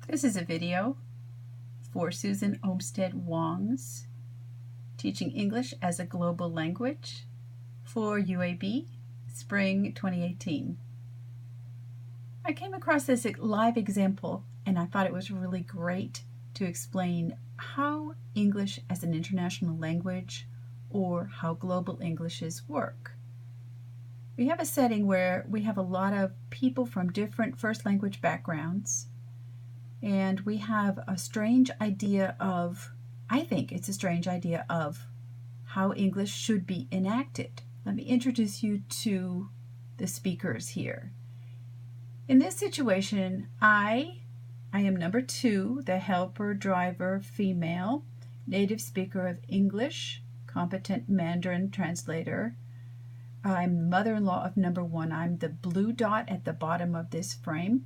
This is a video for Susan Olmsted Wong's Teaching English as a Global Language for UAB, Spring 2018. I came across this live example and I thought it was really great to explain how English as an international language or how global Englishes work. We have a setting where we have a lot of people from different first language backgrounds, and we have a strange idea of, I think it's a strange idea of how English should be enacted. Let me introduce you to the speakers here. In this situation, I am number 2, the helper, driver, female, native speaker of English, competent Mandarin translator. I'm mother-in-law of number 1. I'm the blue dot at the bottom of this frame.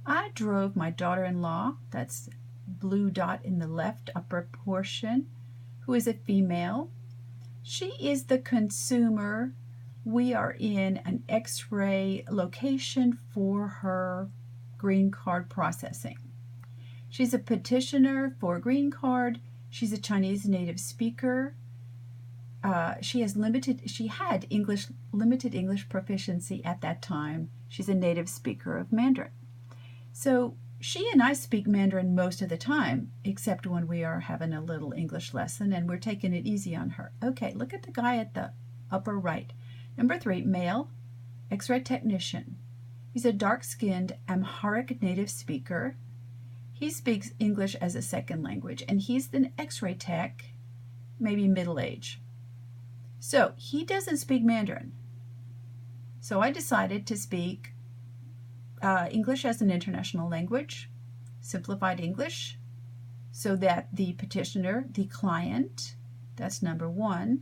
I drove my daughter-in-law, that's blue dot in the left upper portion, who is a female. She is the consumer. We are in an X-ray location for her green card processing. She's a petitioner for a green card. She's a Chinese native speaker. She had limited English proficiency at that time. She's a native speaker of Mandarin. So she and I speak Mandarin most of the time, except when we are having a little English lesson and we're taking it easy on her. Okay, look at the guy at the upper right. Number 3, male, X-ray technician. He's a dark-skinned Amharic native speaker. He speaks English as a second language, and he's an X-ray tech, maybe middle age. So he doesn't speak Mandarin. So I decided to speak English as an international language, simplified English, so that the petitioner, the client, that's number 1,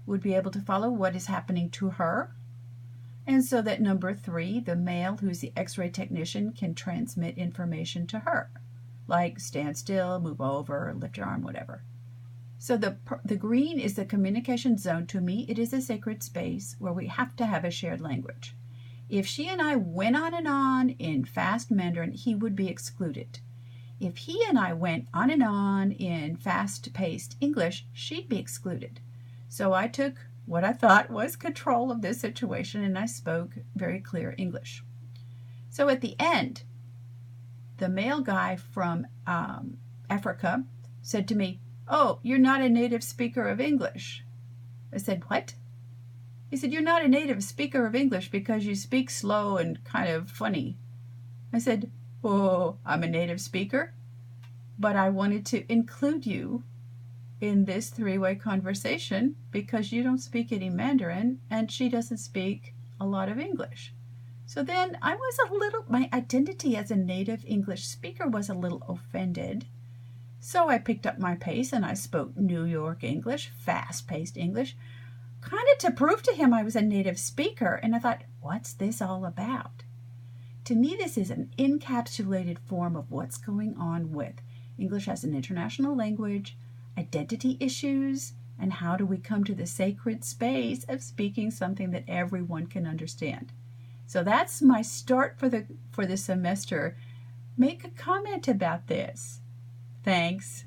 would be able to follow what is happening to her, and so that number 3, the male, who's the X-ray technician, can transmit information to her, like stand still, move over, lift your arm, whatever. So the green is the communication zone. To me, it is a sacred space where we have to have a shared language. If she and I went on and on in fast Mandarin, he would be excluded. If he and I went on and on in fast-paced English, she'd be excluded. So I took what I thought was control of this situation, and I spoke very clear English. So at the end, the male guy from Africa said to me, "Oh, you're not a native speaker of English." I said, "What?" He said, "You're not a native speaker of English because you speak slow and kind of funny." I said, "Oh, I'm a native speaker, but I wanted to include you in this three-way conversation because you don't speak any Mandarin and she doesn't speak a lot of English." So then I was my identity as a native English speaker was a little offended. So I picked up my pace and I spoke New York English, fast-paced English, kind of to prove to him I was a native speaker. And I thought, what's this all about? To me, this is an encapsulated form of what's going on with English as an international language, identity issues, and how do we come to the sacred space of speaking something that everyone can understand. So that's my start for the semester. Make a comment about this. Thanks.